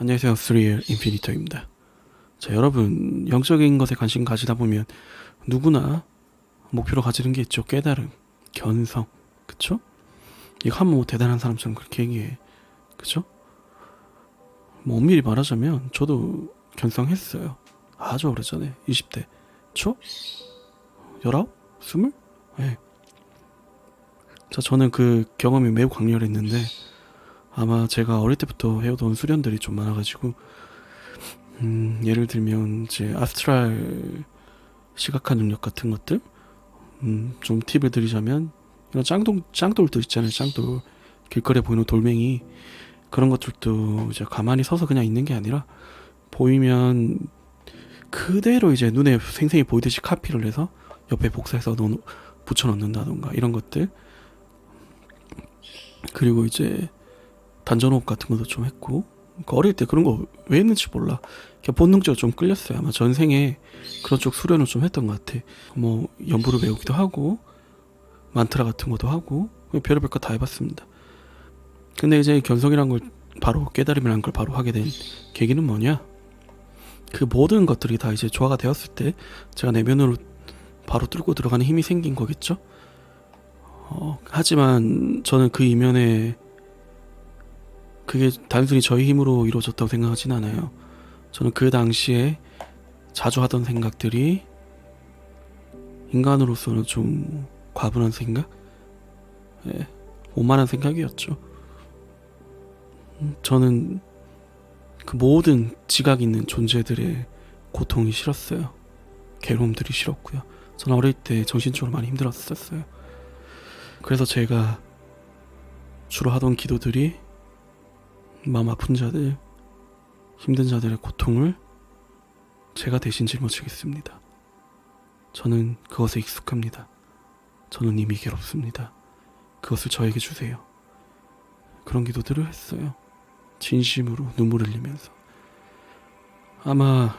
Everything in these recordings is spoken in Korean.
안녕하세요. 3의 인피니터입니다. 자, 여러분, 영적인 것에 관심 가지다 보면 누구나 목표로 가지는 게 있죠. 깨달음, 견성, 그쵸? 이거 하면 뭐 대단한 사람처럼 그렇게 얘기해. 그쵸? 뭐 엄밀히 말하자면 저도 견성했어요. 아주 오래전에 20대 초? 19? 20? 네. 자, 저는 그 경험이 매우 강렬했는데 아마 제가 어릴 때부터 해오던 수련들이 좀 많아가지고 예를 들면 이제 아스트랄 시각화 능력 같은 것들, 좀 팁을 드리자면 이런 짱돌들 있잖아요. 짱돌, 길거리에 보이는 돌멩이, 그런 것들도 이제 가만히 서서 그냥 있는 게 아니라 보이면 그대로 이제 눈에 생생히 보이듯이 카피를 해서 옆에 복사해서 붙여넣는다던가 이런 것들. 그리고 이제 단전호흡 같은 것도 좀 했고, 그러니까 어릴 때 그런 거 왜 했는지 몰라. 그냥 본능적으로 좀 끌렸어요. 아마 전생에 그런 쪽 수련을 좀 했던 것 같아. 뭐 연부를 외우기도 하고 만트라 같은 것도 하고 별의별 거 다 해봤습니다. 근데 이제 견성이란 걸 바로, 깨달음이란 걸 바로 하게 된 계기는 뭐냐? 그 모든 것들이 다 이제 조화가 되었을 때 제가 내면으로 바로 뚫고 들어가는 힘이 생긴 거겠죠? 하지만 저는 그 이면에 그게 단순히 저의 힘으로 이루어졌다고 생각하진 않아요. 저는 그 당시에 자주 하던 생각들이 인간으로서는 좀 과분한 생각? 예, 오만한 생각이었죠. 저는 그 모든 지각 있는 존재들의 고통이 싫었어요. 괴로움들이 싫었고요. 저는 어릴 때 정신적으로 많이 힘들었었어요. 그래서 제가 주로 하던 기도들이 마음 아픈 자들, 힘든 자들의 고통을 제가 대신 짊어지겠습니다. 저는 그것에 익숙합니다. 저는 이미 괴롭습니다. 그것을 저에게 주세요. 그런 기도들을 했어요. 진심으로 눈물을 흘리면서. 아마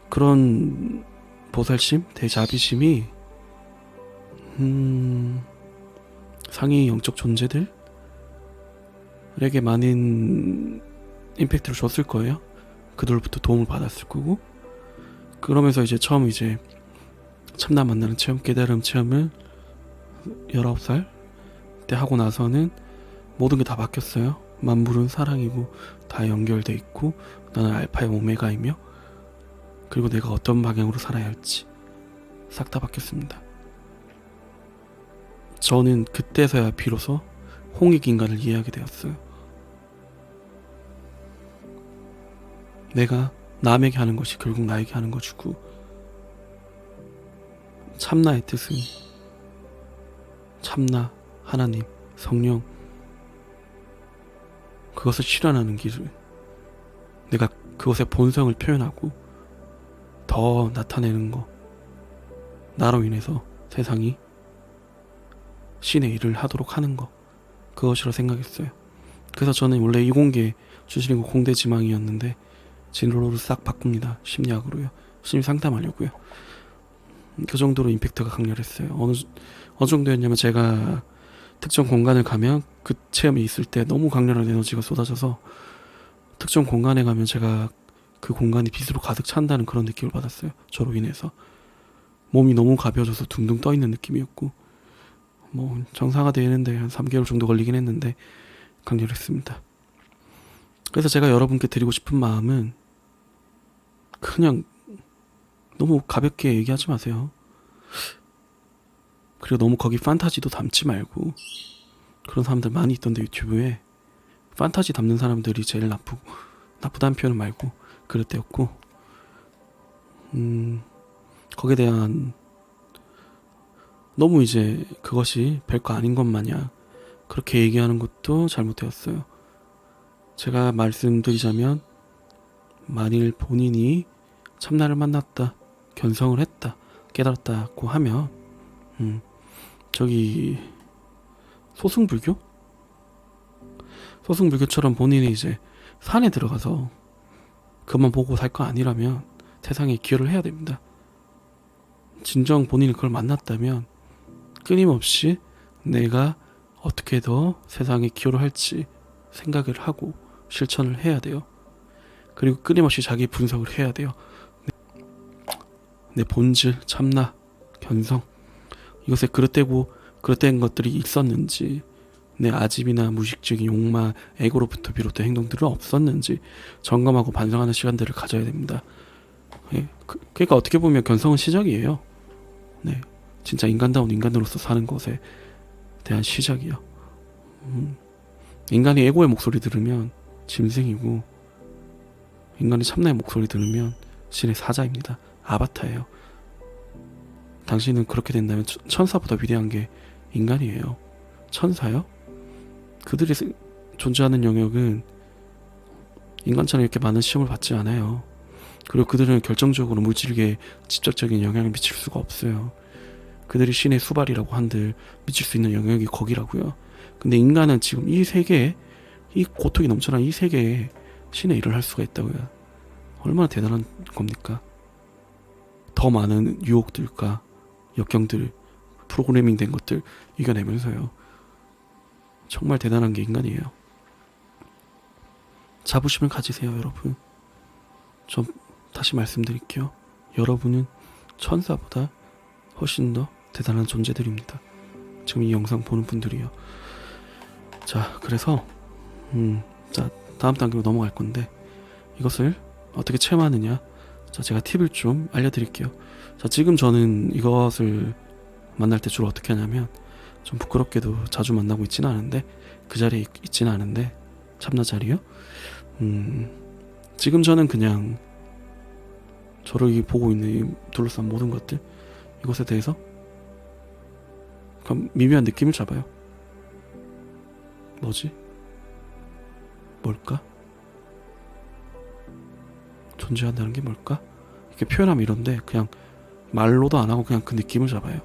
그런 보살심, 대자비심이 상위 영적 존재들에게 많은 임팩트를 줬을 거예요. 그들로부터 도움을 받았을 거고, 그러면서 이제 처음 이제 참나 만나는 체험, 깨달음 체험을 19살 때 하고 나서는 모든 게 다 바뀌었어요. 만물은 사랑이고 다 연결돼 있고 나는 알파의 오메가이며, 그리고 내가 어떤 방향으로 살아야 할지 싹 다 바뀌었습니다. 저는 그때서야 비로소 홍익인간을 이해하게 되었어요. 내가 남에게 하는 것이 결국 나에게 하는 것이고, 참나의 뜻은 참나, 하나님, 성령, 그것을 실현하는 길을, 내가 그것의 본성을 표현하고 더 나타내는 거, 나로 인해서 세상이 신의 일을 하도록 하는 거, 그것이라 생각했어요. 그래서 저는 원래 이공계 출신이고 공대지망이었는데 진로를 싹 바꿉니다. 심리학으로요. 심리 상담하려고요. 그 정도로 임팩트가 강렬했어요. 어느 정도였냐면, 제가 특정 공간을 가면 그 체험이 있을 때 너무 강렬한 에너지가 쏟아져서 특정 공간에 가면 제가 그 공간이 빛으로 가득 찬다는 그런 느낌을 받았어요. 저로 인해서 몸이 너무 가벼워져서 둥둥 떠있는 느낌이었고, 뭐 정상화되는데 한 3개월 정도 걸리긴 했는데 강렬했습니다. 그래서 제가 여러분께 드리고 싶은 마음은, 그냥 너무 가볍게 얘기하지 마세요. 그리고 너무 거기 판타지도 담지 말고. 그런 사람들 많이 있던데, 유튜브에 판타지 담는 사람들이 제일 나쁘다는 표현은 말고 그럴 때였고, 거기에 대한 너무 이제 그것이 별거 아닌 것 마냥 그렇게 얘기하는 것도 잘못되었어요. 제가 말씀드리자면, 만일 본인이 참나를 만났다, 견성을 했다, 깨달았다고 하면 저기 소승불교처럼 본인이 이제 산에 들어가서 그만 보고 살 거 아니라면 세상에 기여를 해야 됩니다. 진정 본인이 그걸 만났다면 끊임없이 내가 어떻게 더 세상에 기여를 할지 생각을 하고 실천을 해야 돼요. 그리고 끊임없이 자기 분석을 해야 돼요. 내 본질, 참나, 견성, 이것에 그릇된 것들이 있었는지, 내 아집이나 무의식적인 욕망, 에고로부터 비롯된 행동들은 없었는지 점검하고 반성하는 시간들을 가져야 됩니다. 예, 그러니까 어떻게 보면 견성은 시작이에요. 네, 진짜 인간다운 인간으로서 사는 것에 대한 시작이요. 인간이 에고의 목소리 들으면 짐승이고, 인간이 참나의 목소리 들으면 신의 사자입니다. 아바타예요. 당신은 그렇게 된다면 천사보다 위대한 게 인간이에요. 천사요? 그들이 존재하는 영역은 인간처럼 이렇게 많은 시험을 받지 않아요. 그리고 그들은 결정적으로 물질계에 직접적인 영향을 미칠 수가 없어요. 그들이 신의 수발이라고 한들 미칠 수 있는 영역이 거기라고요. 근데 인간은 지금 이 세계에, 이 고통이 넘쳐난 이 세계에 신의 일을 할 수가 있다고요. 얼마나 대단한 겁니까? 더 많은 유혹들과 역경들, 프로그래밍 된 것들 이겨내면서요. 정말 대단한 게 인간이에요. 자부심을 가지세요, 여러분. 좀 다시 말씀드릴게요. 여러분은 천사보다 훨씬 더 대단한 존재들입니다. 지금 이 영상 보는 분들이요. 자, 그래서 자, 다음 단계로 넘어갈 건데, 이것을 어떻게 체험하느냐, 자, 제가 팁을 좀 알려드릴게요. 자, 지금 저는 이것을 만날 때 주로 어떻게 하냐면, 좀 부끄럽게도 자주 만나고 있지는 않은데, 그 자리에 있지는 않은데, 참나 자리요. 지금 저는 그냥 저를 보고 있는 둘러싼 모든 것들, 이것에 대해서 미묘한 느낌을 잡아요. 뭐지? 뭘까? 존재한다는 게 뭘까? 이렇게 표현하면 이런데, 그냥 말로도 안 하고 그냥 그 느낌을 잡아요.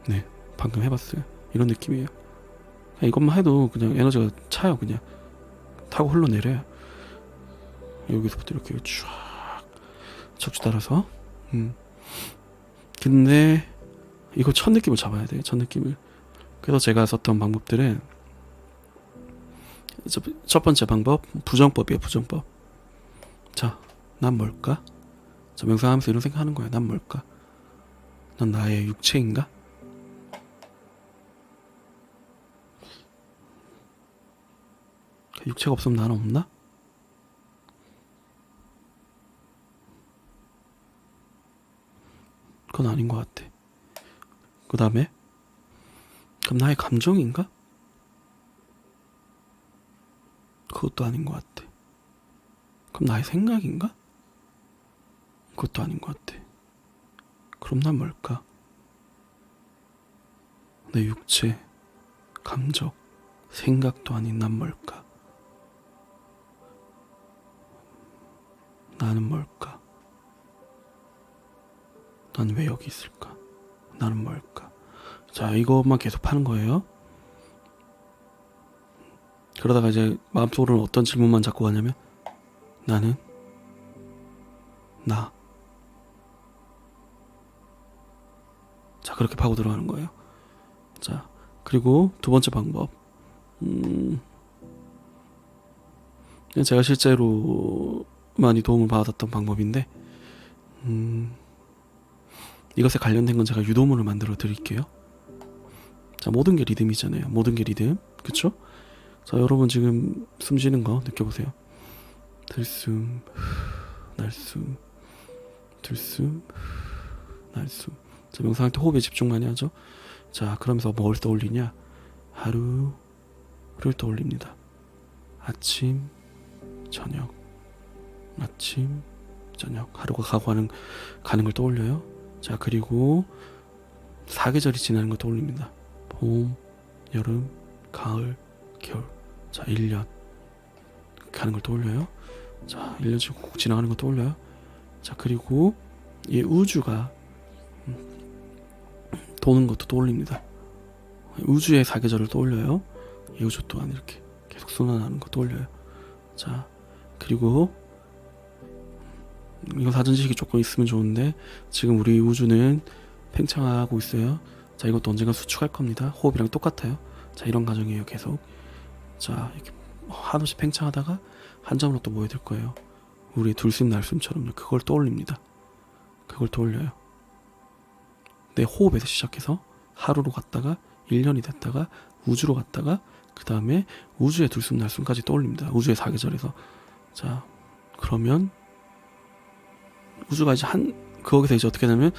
네, 방금 해봤어요. 이런 느낌이에요. 그냥 이것만 해도 그냥 에너지가 차요. 그냥 타고 흘러내려요. 여기서부터 이렇게 쫙 척추 따라서. 근데 이거 첫 느낌을 잡아야 돼요. 첫 느낌을. 그래서 제가 썼던 방법들은, 첫 번째 방법, 부정법이에요. 부정법. 자, 난 뭘까? 자, 명상하면서 이런 생각하는 거예요. 난 뭘까? 난 나의 육체인가? 육체가 없으면 나는 없나? 그건 아닌 것 같아. 그 다음에, 그럼 나의 감정인가? 그것도 아닌 것 같아. 그럼 나의 생각인가? 그것도 아닌 것 같아. 그럼 난 뭘까? 내 육체, 감정, 생각도 아닌 난 뭘까? 나는 뭘까? 난 왜 여기 있을까? 나는 뭘까? 자, 이것만 계속 파는 거예요. 그러다가 이제 마음속으로는 어떤 질문만 자꾸 가냐면, 나는 나. 자, 그렇게 파고 들어가는 거예요. 자, 그리고 두 번째 방법. 제가 실제로 많이 도움을 받았던 방법인데, 이것에 관련된 건 제가 유도문을 만들어 드릴게요. 자, 모든 게 리듬이잖아요. 모든 게 리듬. 그쵸? 자, 여러분 지금 숨 쉬는 거 느껴보세요. 들숨, 날숨, 들숨, 날숨. 자, 명상할 때 호흡에 집중 많이 하죠? 자, 그러면서 뭘 떠올리냐? 하루를 떠올립니다. 아침, 저녁, 아침, 저녁. 하루가 가는 걸 떠올려요. 자, 그리고 사계절이 지나는 걸 떠올립니다. 봄, 여름, 가을, 겨울. 자, 1년 가는 걸 떠올려요. 자, 1년 지금 꼭 지나가는 걸 떠올려요. 자, 그리고 이 우주가 도는 것도 떠올립니다. 우주의 사계절을 떠올려요. 이 우주 또한 이렇게 계속 순환하는 거 떠올려요. 자, 그리고 이거 사전 지식이 조금 있으면 좋은데 지금 우리 우주는 팽창하고 있어요. 자, 이것도 언젠가 수축할 겁니다. 호흡이랑 똑같아요. 자, 이런 과정이에요. 계속. 자, 이렇게 한없이 팽창하다가 한 점으로 또 모여들 거예요. 우리 둘숨 날숨처럼요. 그걸 떠올립니다. 그걸 떠올려요. 내 호흡에서 시작해서 하루로 갔다가 1년이 됐다가 우주로 갔다가 그 다음에 우주의 들숨 날숨까지 떠올립니다. 우주의 사계절에서. 자, 그러면 우주가 이제 거기서 이제 어떻게 되냐면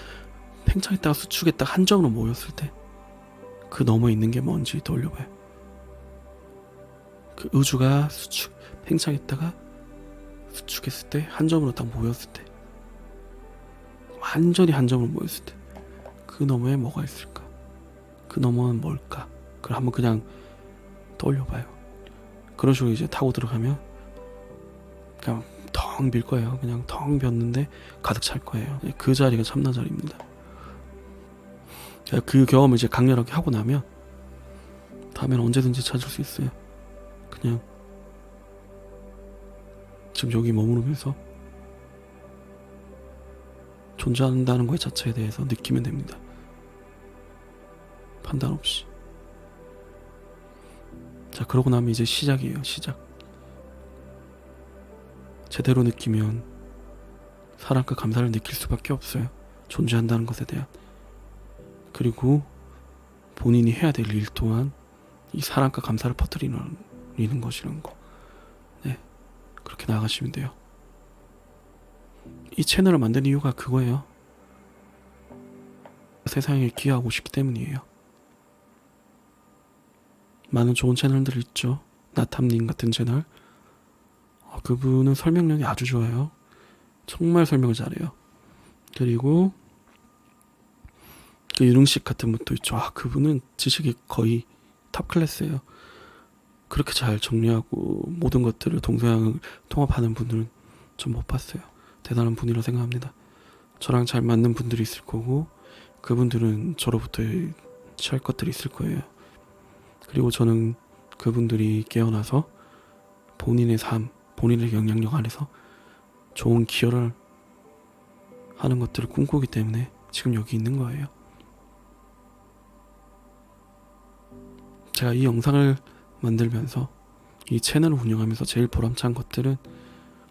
팽창했다가 수축했다가 한 점으로 모였을 때 그 너머에 있는 게 뭔지 떠올려봐요. 그 우주가 팽창했다가 수축했을 때 한 점으로 딱 모였을 때 완전히 한 점으로 모였을 때 그 너머에 뭐가 있을까? 그 너머는 뭘까? 그걸 한번 그냥 떠올려봐요. 그런 식으로 이제 타고 들어가면 그냥 텅 빌 거예요. 그냥 텅 볐는데 가득 찰 거예요. 그 자리가 참나 자리입니다. 그 경험을 이제 강렬하게 하고 나면 다음에는 언제든지 찾을 수 있어요. 그냥 지금 여기 머무르면서 존재한다는 것 자체에 대해서 느끼면 됩니다. 판단 없이. 자, 그러고 나면 이제 시작이에요. 시작. 제대로 느끼면 사랑과 감사를 느낄 수밖에 없어요. 존재한다는 것에 대한. 그리고 본인이 해야 될 일 또한 이 사랑과 감사를 퍼뜨리는 것이라는 거. 네, 그렇게 나아가시면 돼요. 이 채널을 만든 이유가 그거예요. 세상에 기여하고 싶기 때문이에요. 많은 좋은 채널들 있죠. 나탐님 같은 채널. 그분은 설명력이 아주 좋아요. 정말 설명을 잘해요. 그리고 그 유능식 같은 분도 있죠. 그분은 지식이 거의 탑 클래스예요. 그렇게 잘 정리하고 모든 것들을 동서양을 통합하는 분들은 좀 못 봤어요. 대단한 분이라고 생각합니다. 저랑 잘 맞는 분들이 있을 거고 그분들은 저로부터 취할 것들이 있을 거예요. 그리고 저는 그분들이 깨어나서 본인의 삶, 본인의 영향력 안에서 좋은 기여를 하는 것들을 꿈꾸기 때문에 지금 여기 있는 거예요. 제가 이 영상을 만들면서 이 채널을 운영하면서 제일 보람찬 것들은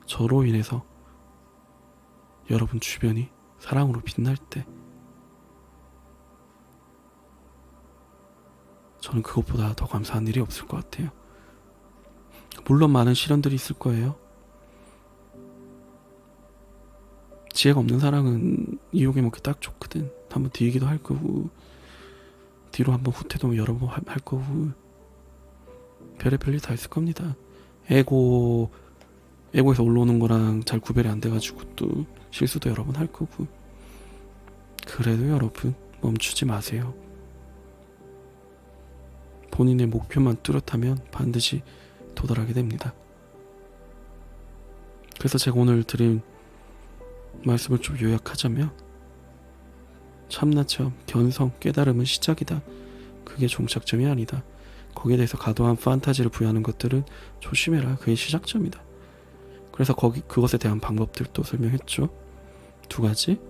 저로 인해서 여러분 주변이 사랑으로 빛날 때 저는 그것보다 더 감사한 일이 없을 것 같아요. 물론 많은 시련들이 있을 거예요. 지혜가 없는 사랑은 이용해 먹기 딱 좋거든. 한번 뒤이기도 할 거고 뒤로 한번 후퇴도 여러 번 할 거고 별의별 일 다 있을 겁니다. 에고에서 올라오는 거랑 잘 구별이 안 돼가지고 또 실수도 여러 번 할 거고. 그래도 여러분 멈추지 마세요. 본인의 목표만 뚜렷하면 반드시 도달하게 됩니다. 그래서 제가 오늘 드린 말씀을 좀 요약하자면 참나 체험, 견성, 깨달음은 시작이다. 그게 종착점이 아니다. 거기에 대해서 과도한 판타지를 부여하는 것들은 조심해라. 그게 시작점이다. 그래서 그것에 대한 방법들도 설명했죠. 2가지.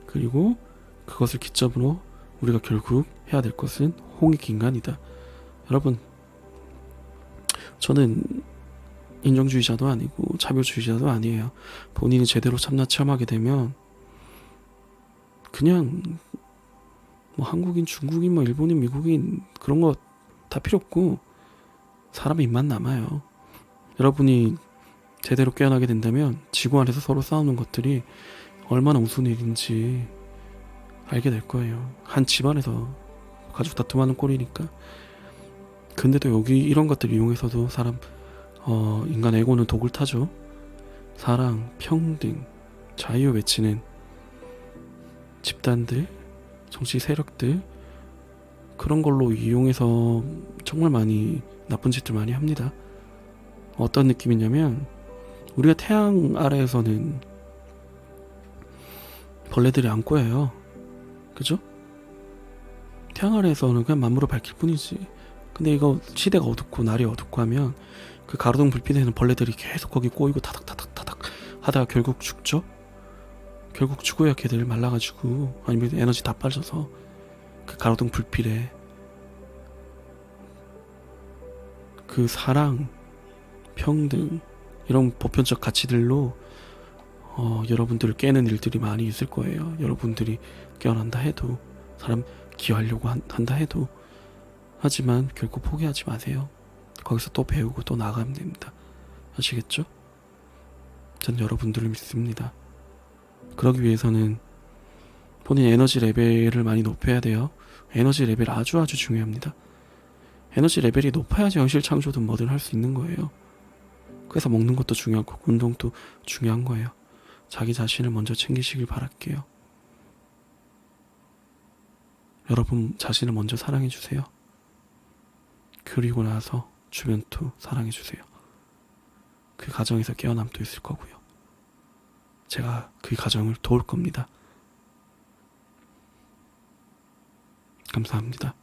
그리고 그것을 기점으로 우리가 결국 해야 될 것은 홍익인간이다. 여러분, 저는 인종주의자도 아니고 차별주의자도 아니에요. 본인이 제대로 참나 체험하게 되면 그냥 뭐 한국인, 중국인, 뭐 일본인, 미국인 그런 거 다 필요 없고 사람 입만 남아요. 여러분이 제대로 깨어나게 된다면 지구 안에서 서로 싸우는 것들이 얼마나 우스운 일인지 알게 될 거예요. 한 집안에서 가족 다툼하는 꼴이니까. 근데도 여기 이런 것들 이용해서도 인간 에고는 독을 타죠. 사랑, 평등, 자유 외치는 집단들, 정치 세력들 그런 걸로 이용해서 정말 많이 나쁜 짓들 많이 합니다. 어떤 느낌이냐면 우리가 태양 아래에서는 벌레들이 안 꼬여요. 그죠? 태양 아래에서는 그냥 만물을 밝힐 뿐이지. 근데 이거 시대가 어둡고 날이 어둡고 하면 그 가로등 불빛에는 벌레들이 계속 거기 꼬이고 타닥타닥타닥 하다가 결국 죽죠? 결국 죽어야 걔들 말라가지고, 아니면 에너지 다 빠져서 그 가로등 불필에 그 사랑, 평등 이런 보편적 가치들로 여러분들을 깨는 일들이 많이 있을 거예요. 여러분들이 깨어난다 해도, 사람 기여하려고 한다 해도. 하지만 결코 포기하지 마세요. 거기서 또 배우고 또 나가면 됩니다. 아시겠죠? 전 여러분들을 믿습니다. 그러기 위해서는 본인 에너지 레벨을 많이 높여야 돼요. 에너지 레벨 아주 중요합니다. 에너지 레벨이 높아야지 현실 창조든 뭐든 할 수 있는 거예요. 그래서 먹는 것도 중요하고 운동도 중요한 거예요. 자기 자신을 먼저 챙기시길 바랄게요. 여러분 자신을 먼저 사랑해주세요. 그리고 나서 주변도 사랑해주세요. 그 가정에서 깨어남도 있을 거고요. 제가 그 가정을 도울 겁니다. 감사합니다.